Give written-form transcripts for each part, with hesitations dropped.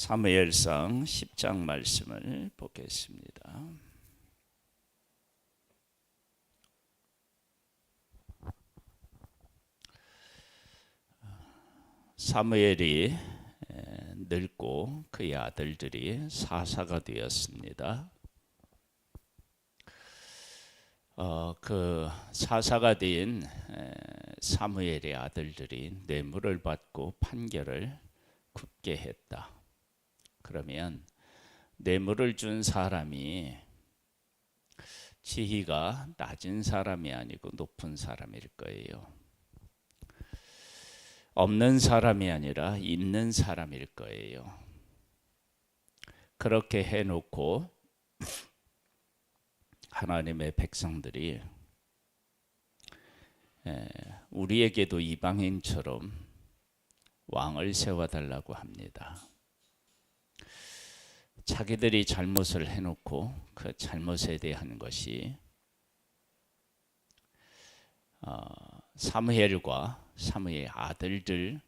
사무엘상 10장 말씀을 보겠습니다. 사무엘이 늙고 그의 아들들이 사사가 되었습니다. 그 사사가 된 사무엘의 아들들이 뇌물을 받고 판결을 굽게 했다. 그러면 뇌물을 준 사람이 지위가 낮은 사람이 아니고 높은 사람일 거예요. 없는 사람이 아니라 있는 사람일 거예요. 그렇게 해놓고 하나님의 백성들이 우리에게도 이방인처럼 왕을 세워달라고 합니다. 자기들이 잘못을 해놓고 그 잘못에 대한 것이 사무엘과 사무엘 아들들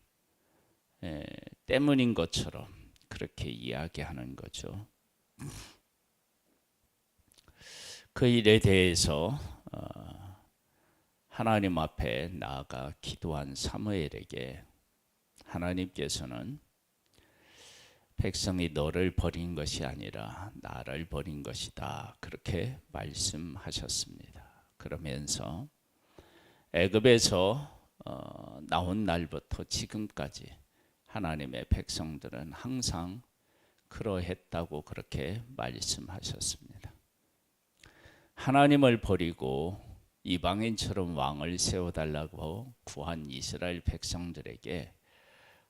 때문인 것처럼 그렇게 이야기하는 거죠. 그 일에 대해서 하나님 앞에 나아가 기도한 사무엘에게 하나님께서는 백성이 너를 버린 것이 아니라 나를 버린 것이다, 그렇게 말씀하셨습니다. 그러면서 애굽에서 나온 날부터 지금까지 하나님의 백성들은 항상 그러했다고 그렇게 말씀하셨습니다. 하나님을 버리고 이방인처럼 왕을 세워달라고 구한 이스라엘 백성들에게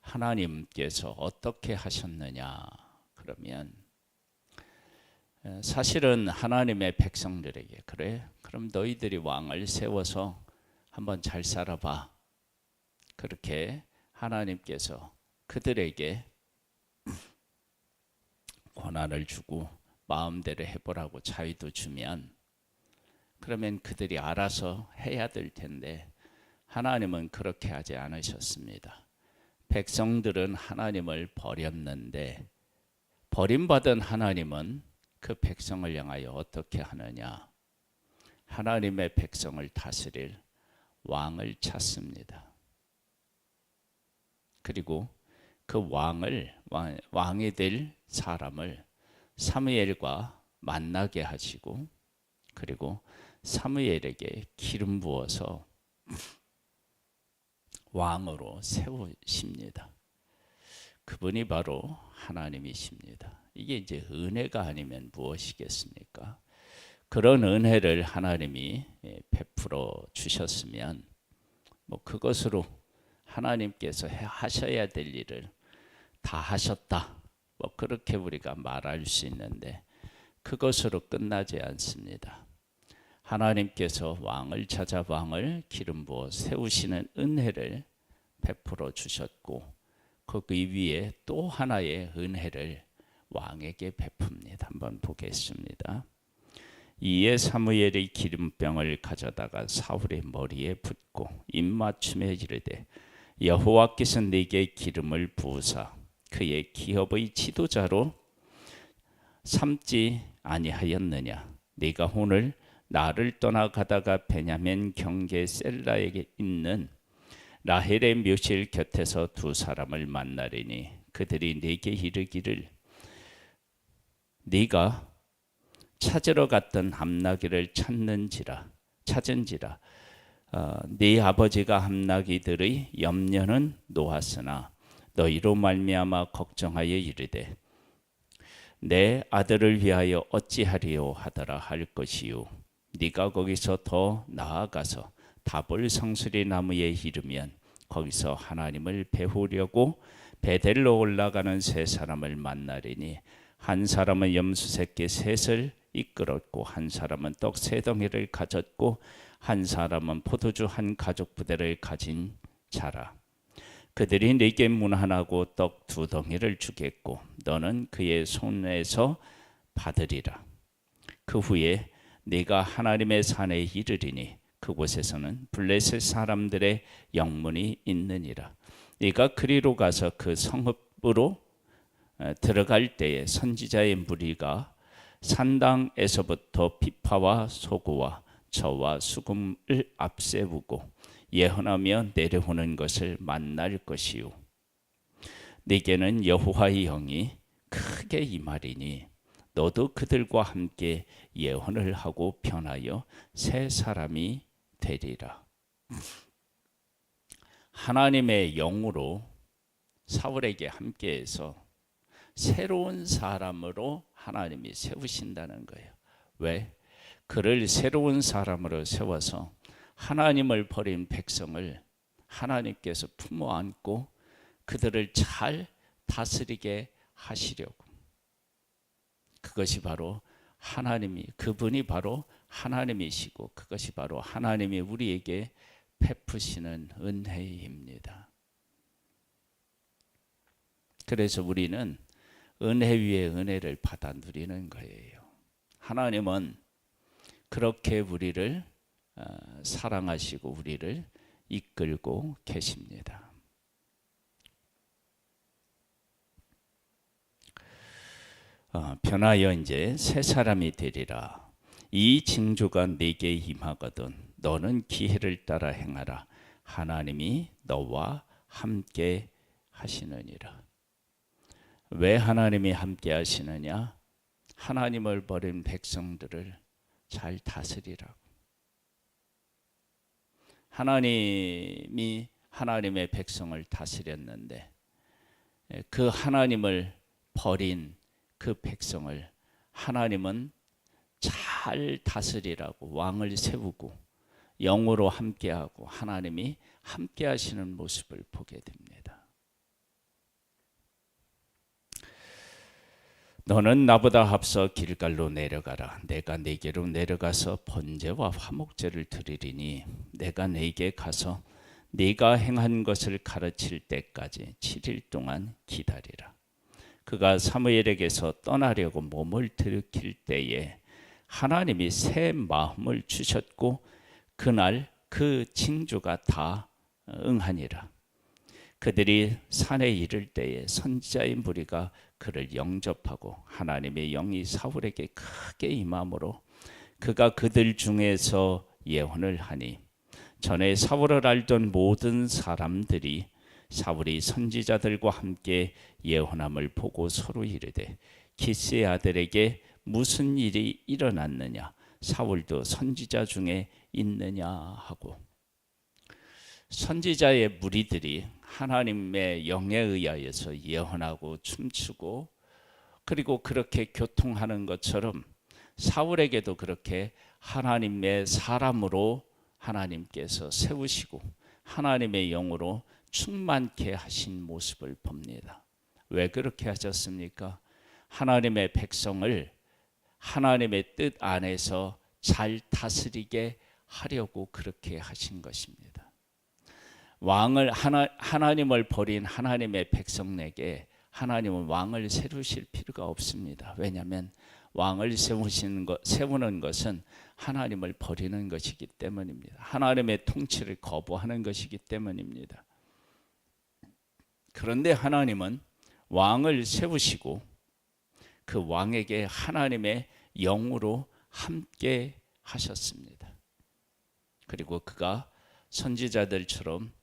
하나님께서 어떻게 하셨느냐? 그러면 사실은 하나님의 백성들에게 그래? 그럼 너희들이 왕을 세워서 한번 잘 살아봐. 그렇게 하나님께서 그들에게 권한을 주고 마음대로 해보라고 자유도 주면 그러면 그들이 알아서 해야 될 텐데 하나님은 그렇게 하지 않으셨습니다. 백성들은 하나님을 버렸는데 버림받은 하나님은 그 백성을 향하여 어떻게 하느냐? 하나님의 백성을 다스릴 왕을 찾습니다. 그리고 그 왕이 될 사람을 사무엘과 만나게 하시고 그리고 사무엘에게 기름 부어서 왕으로 세우십니다. 그분이 바로 하나님이십니다. 이게 이제 은혜가 아니면 무엇이겠습니까? 그런 은혜를 하나님이 베풀어 주셨으면 그것으로 하나님께서 하셔야 될 일을 다 하셨다, 그렇게 우리가 말할 수 있는데 그것으로 끝나지 않습니다. 하나님께서 왕을 찾아 왕을 기름 부어 세우시는 은혜를 베풀어 주셨고 그 위에 또 하나의 은혜를 왕에게 베풉니다. 한번 보겠습니다. 이에 사무엘이 기름병을 가져다가 사울의 머리에 붓고 입맞춤에 이르되 여호와께서 네게 기름을 부으사 그의 기업의 지도자로 삼지 아니하였느냐? 네가 오늘 나를 떠나가다가 베냐민 경계 셀라에게 있는 라헬의 묘실 곁에서 두 사람을 만나리니 그들이 네게 이르기를 네가 찾으러 갔던 함나기를 찾은지라 네 아버지가 함나기들의 염려는 놓았으나 너희로 말미암아 걱정하여 이르되 내 아들을 위하여 어찌하리요 하더라 할 것이요 네가 거기서 더 나아가서 다볼 상수리 나무에 이르면 거기서 하나님을 배우려고 베델로 올라가는 세 사람을 만나리니 한 사람은 염소 새끼 셋을 이끌었고 한 사람은 떡 세 덩이를 가졌고 한 사람은 포도주 한 가죽 부대를 가진 자라. 그들이 네게 문안하고 떡 두 덩이를 주겠고 너는 그의 손에서 받으리라. 그 후에 네가 하나님의 산에 이르리니 그곳에서는 블레셋 사람들의 영문이 있느니라. 네가 그리로 가서 그 성읍으로 들어갈 때에 선지자의 무리가 산당에서부터 비파와 소고와 저와 수금을 앞세우고 예언하며 내려오는 것을 만날 것이요 네게는 여호와의 영이 크게 임하리니 너도 그들과 함께 예언을 하고 변하여 새 사람이 되리라. 하나님의 영으로 사울에게 함께해서 새로운 사람으로 하나님이 세우신다는 거예요. 왜? 그를 새로운 사람으로 세워서 하나님을 버린 백성을 하나님께서 품어 안고 그들을 잘 다스리게 하시려고. 그것이 바로 그분이 바로 하나님이시고 그것이 바로 하나님이 우리에게 베푸시는 은혜입니다. 그래서 우리는 은혜 위에 은혜를 받아 누리는 거예요. 하나님은 그렇게 우리를 사랑하시고 우리를 이끌고 계십니다. 변하여 이제 새 사람이 되리라. 이 징조가 네게 임하거든 너는 기회를 따라 행하라. 하나님이 너와 함께 하시느니라. 왜 하나님이 함께 하시느냐? 하나님을 버린 백성들을 잘 다스리라고. 하나님이 하나님의 백성을 다스렸는데 그 하나님을 버린 그 백성을 하나님은 잘 다스리라고 왕을 세우고 영으로 함께하고 하나님이 함께하시는 모습을 보게 됩니다. 너는 나보다 앞서 길갈로 내려가라. 내가 네게로 내려가서 번제와 화목제를 드리리니 내가 네게 가서 네가 행한 것을 가르칠 때까지 7일 동안 기다리라. 그가 사무엘에게서 떠나려고 몸을 들이킬 때에 하나님이 새 마음을 주셨고 그날 그 징조가 다 응하니라. 그들이 산에 이를 때에 선지자의 무리가 그를 영접하고 하나님의 영이 사울에게 크게 임함으로 그가 그들 중에서 예언을 하니 전에 사울을 알던 모든 사람들이 사울이 선지자들과 함께 예언함을 보고 서로 이르되 기스의 아들에게 무슨 일이 일어났느냐 사울도 선지자 중에 있느냐 하고 선지자의 무리들이 하나님의 영에 의하여서 예언하고 춤추고 그리고 그렇게 교통하는 것처럼 사울에게도 그렇게 하나님의 사람으로 하나님께서 세우시고 하나님의 영으로 충만케 하신 모습을 봅니다. 왜 그렇게 하셨습니까? 하나님의 백성을 하나님의 뜻 안에서 잘 다스리게 하려고 그렇게 하신 것입니다. 하나님을 버린 하나님의 백성에게 하나님은 왕을 세우실 필요가 없습니다. 왜냐하면 왕을 세우는 것은 하나님을 버리는 것이기 때문입니다. 하나님의 통치를 거부하는 것이기 때문입니다. 그런데 하나님은 왕을 세우시고 그 왕에게 하나님의 영으로 함께 하셨습니다. 그리고 그가 선지자들처럼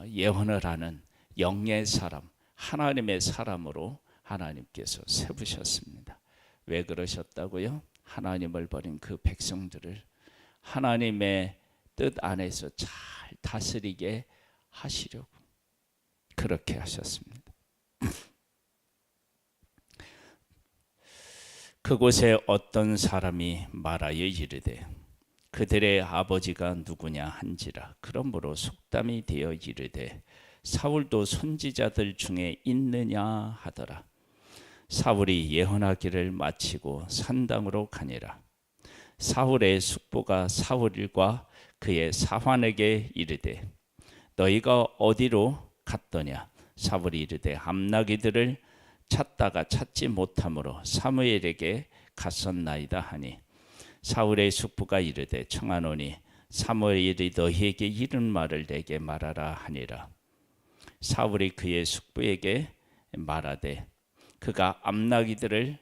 예언을 하는 영의 사람, 하나님의 사람으로 하나님께서 세우셨습니다. 왜 그러셨다고요? 하나님을 버린 그 백성들을 하나님의 뜻 안에서 잘 다스리게 하시려고 그렇게 하셨습니다. 그곳에 어떤 사람이 말하여 이르되 그들의 아버지가 누구냐 한지라. 그러므로 속담이 되어 이르되 사울도 선지자들 중에 있느냐 하더라. 사울이 예언하기를 마치고 산당으로 가니라. 사울의 숙부가 사울과 그의 사환에게 이르되 너희가 어디로 갔더냐. 사울이 이르되 암나기들을 찾다가 찾지 못함으로 사무엘에게 갔었나이다 하니 사울의 숙부가 이르되 청하노니 사무엘이 너희에게 이른 말을 내게 말하라 하니라. 사울이 그의 숙부에게 말하되 그가 암나기들을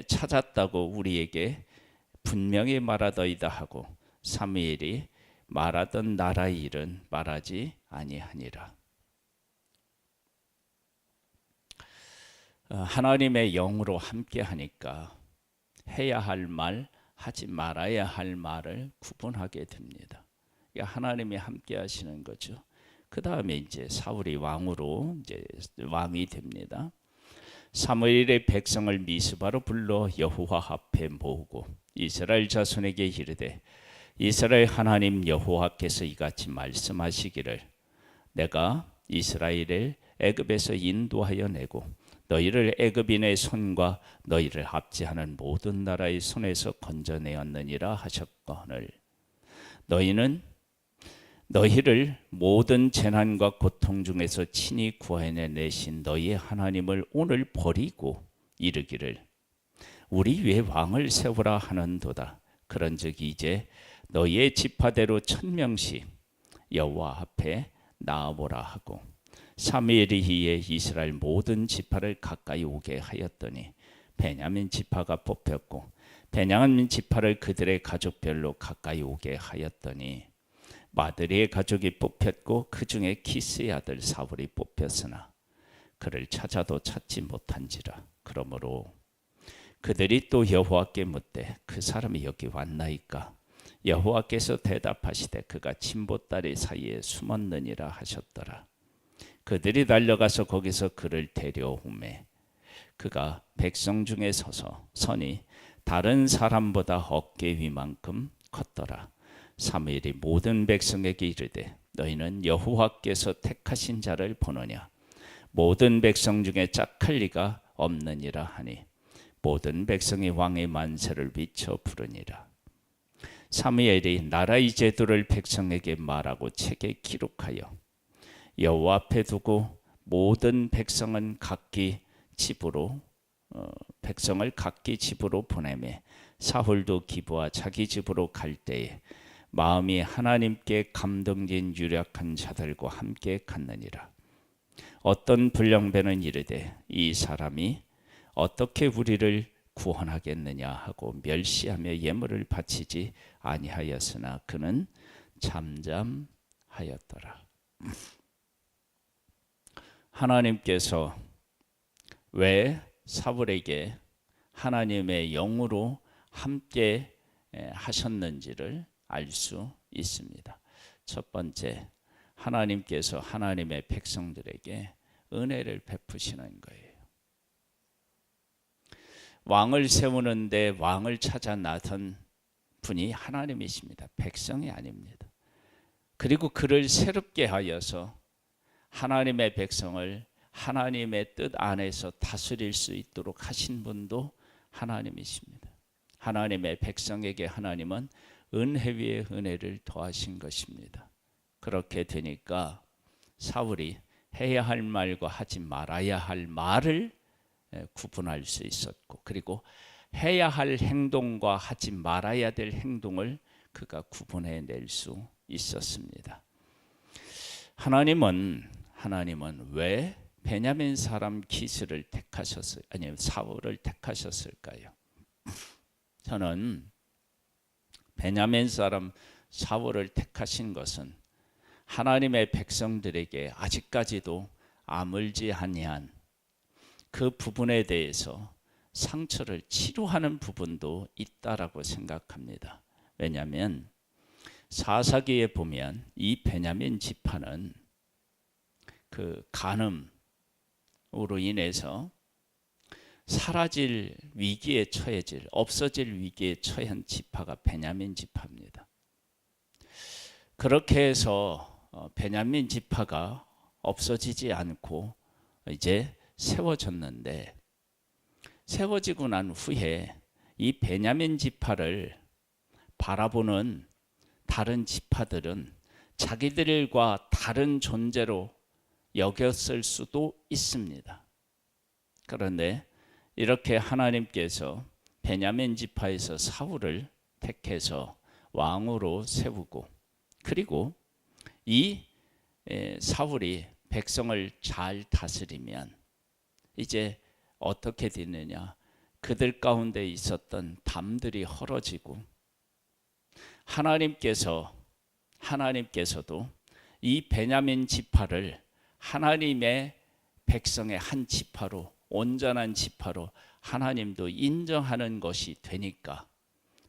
찾았다고 우리에게 분명히 말하더이다 하고 사무엘이 말하던 나라의 일은 말하지 아니하니라. 하나님의 영으로 함께 하니까 해야 할 말, 하지 말아야 할 말을 구분하게 됩니다. 하나님이 함께 하시는 거죠. 그 다음에 이제 사울이 왕으로 이제 왕이 됩니다. 사무엘의 백성을 미스바로 불러 여호와 앞에 모으고 이스라엘 자손에게 이르되 이스라엘 하나님 여호와께서 이같이 말씀하시기를 내가 이스라엘을 애굽에서 인도하여 내고 너희를 애굽인의 손과 너희를 압제하는 모든 나라의 손에서 건져내었느니라 하셨거늘 너희는 너희를 모든 재난과 고통 중에서 친히 구하여 내신 너희의 하나님을 오늘 버리고 이르기를 우리 위에 왕을 세우라 하는도다. 그런즉 이제 너희의 지파대로 1000명씩 여호와 앞에 나아보라 하고 사무엘이 이에 이스라엘 모든 지파를 가까이 오게 하였더니 베냐민 지파가 뽑혔고 베냐민 지파를 그들의 가족별로 가까이 오게 하였더니 마드리의 가족이 뽑혔고 그 중에 키스의 아들 사울이 뽑혔으나 그를 찾아도 찾지 못한지라. 그러므로 그들이 또 여호와께 묻되 그 사람이 여기 왔나이까? 여호와께서 대답하시되 그가 친보다리 사이에 숨었느니라 하셨더라. 그들이 달려가서 거기서 그를 데려오매 그가 백성 중에 서니 다른 사람보다 어깨 위만큼 컸더라. 사무엘이 모든 백성에게 이르되 너희는 여호와께서 택하신 자를 보느냐 모든 백성 중에 짝할 리가 없느니라 하니 모든 백성이 왕의 만세를 비춰 부르니라. 사무엘이 나라의 제도를 백성에게 말하고 책에 기록하여 여호와 앞에 두고 모든 백성은 각기 집으로 보내매 사울도 기브와 자기 집으로 갈 때에 마음이 하나님께 감동된 유력한 자들과 함께 갔느니라. 어떤 불량배는 이르되 이 사람이 어떻게 우리를 구원하겠느냐 하고 멸시하며 예물을 바치지 아니하였으나 그는 잠잠하였더라. 하나님께서 왜 사울에게 하나님의 영으로 함께 하셨는지를 알 수 있습니다. 첫 번째, 하나님께서 하나님의 백성들에게 은혜를 베푸시는 거예요. 왕을 세우는데 왕을 찾아 나선 분이 하나님이십니다. 백성이 아닙니다. 그리고 그를 새롭게 하여서 하나님의 백성을 하나님의 뜻 안에서 다스릴 수 있도록 하신 분도 하나님이십니다. 하나님의 백성에게 하나님은 은혜 위에 은혜를 더하신 것입니다. 그렇게 되니까 사울이 해야 할 말과 하지 말아야 할 말을 구분할 수 있었고 그리고 해야 할 행동과 하지 말아야 될 행동을 그가 구분해낼 수 있었습니다. 하나님은 왜 베냐민 사람 기스를 사울을 택하셨을까요? 저는 베냐민 사람 사울을 택하신 것은 하나님의 백성들에게 아직까지도 아물지 아니한 그 부분에 대해서 상처를 치료하는 부분도 있다라고 생각합니다. 왜냐하면 사사기에 보면 이 베냐민 지파는 그 간음으로 인해서 사라질 위기에 없어질 위기에 처한 지파가 베냐민 지파입니다. 그렇게 해서 베냐민 지파가 없어지지 않고 이제 세워졌는데 세워지고 난 후에 이 베냐민 지파를 바라보는 다른 지파들은 자기들과 다른 존재로 여겼을 수도 있습니다. 그런데 이렇게 하나님께서 베냐민 지파에서 사울을 택해서 왕으로 세우고 그리고 이 사울이 백성을 잘 다스리면 이제 어떻게 되느냐? 그들 가운데 있었던 담들이 헐어지고 하나님께서도 이 베냐민 지파를 하나님의 백성의 한 지파로, 온전한 지파로 하나님도 인정하는 것이 되니까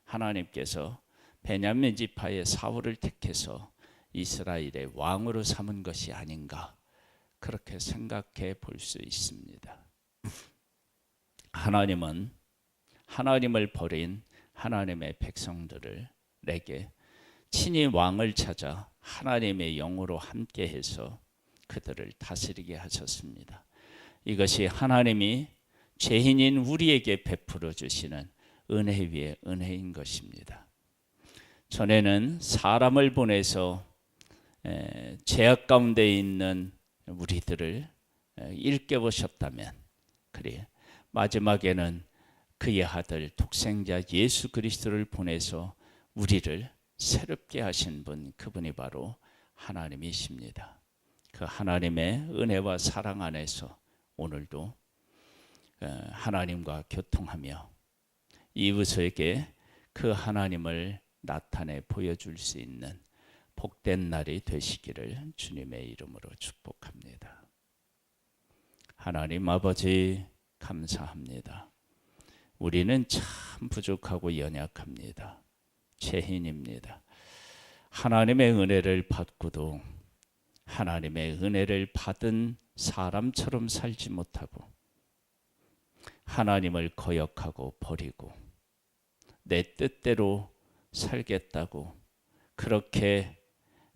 하나님께서 베냐민 지파의 사울을 택해서 이스라엘의 왕으로 삼은 것이 아닌가, 그렇게 생각해 볼 수 있습니다. 하나님은 하나님을 버린 하나님의 백성들을 내게 친히 왕을 찾아 하나님의 영으로 함께해서 그들을 다스리게 하셨습니다. 이것이 하나님이 죄인인 우리에게 베풀어 주시는 은혜 위에 은혜인 것입니다. 전에는 사람을 보내서 죄악 가운데 있는 우리들을 일깨우셨다면, 그래 마지막에는 그의 아들 독생자 예수 그리스도를 보내서 우리를 새롭게 하신 분, 그분이 바로 하나님이십니다. 그 하나님의 은혜와 사랑 안에서 오늘도 하나님과 교통하며 이웃에게 그 하나님을 나타내 보여줄 수 있는 복된 날이 되시기를 주님의 이름으로 축복합니다. 하나님 아버지, 감사합니다. 우리는 참 부족하고 연약합니다. 죄인입니다. 하나님의 은혜를 받고도 하나님의 은혜를 받은 사람처럼 살지 못하고 하나님을 거역하고 버리고 내 뜻대로 살겠다고 그렇게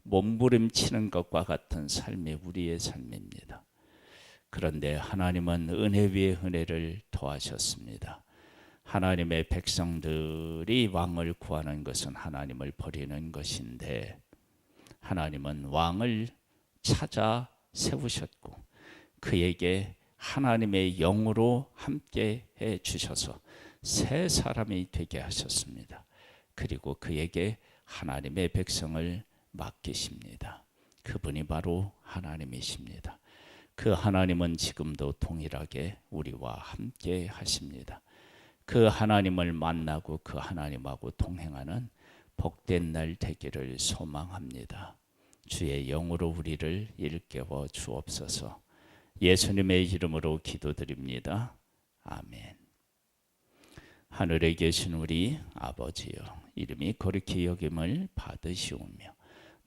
몸부림치는 것과 같은 삶이 우리의 삶입니다. 그런데 하나님은 은혜 위에 은혜를 더하셨습니다. 하나님의 백성들이 왕을 구하는 것은 하나님을 버리는 것인데, 하나님은 왕을 찾아 세우셨고 그에게 하나님의 영으로 함께 해 주셔서 새 사람이 되게 하셨습니다. 그리고 그에게 하나님의 백성을 맡기십니다. 그분이 바로 하나님이십니다. 그 하나님은 지금도 동일하게 우리와 함께 하십니다. 그 하나님을 만나고 그 하나님하고 동행하는 복된 날 되기를 소망합니다. 주의 영으로 우리를 일깨워 주옵소서. 예수님의 이름으로 기도드립니다. 아멘. 하늘에 계신 우리 아버지여, 이름이 거룩히 여김을 받으시오며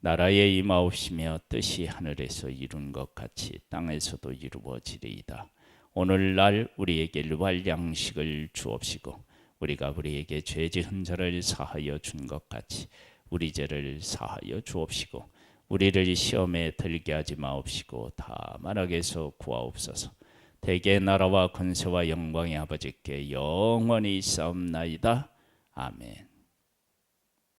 나라에 임하옵시며 뜻이 하늘에서 이룬 것 같이 땅에서도 이루어지리이다. 오늘날 우리에게 일할 양식을 주옵시고 우리가 우리에게 죄 지은 자를 사하여 준 것 같이 우리 죄를 사하여 주옵시고 우리를 시험에 들게 하지 마옵시고 다만 악에서 구하옵소서. 대개 나라와 권세와 영광의 아버지께 영원히 있사옵나이다. 아멘.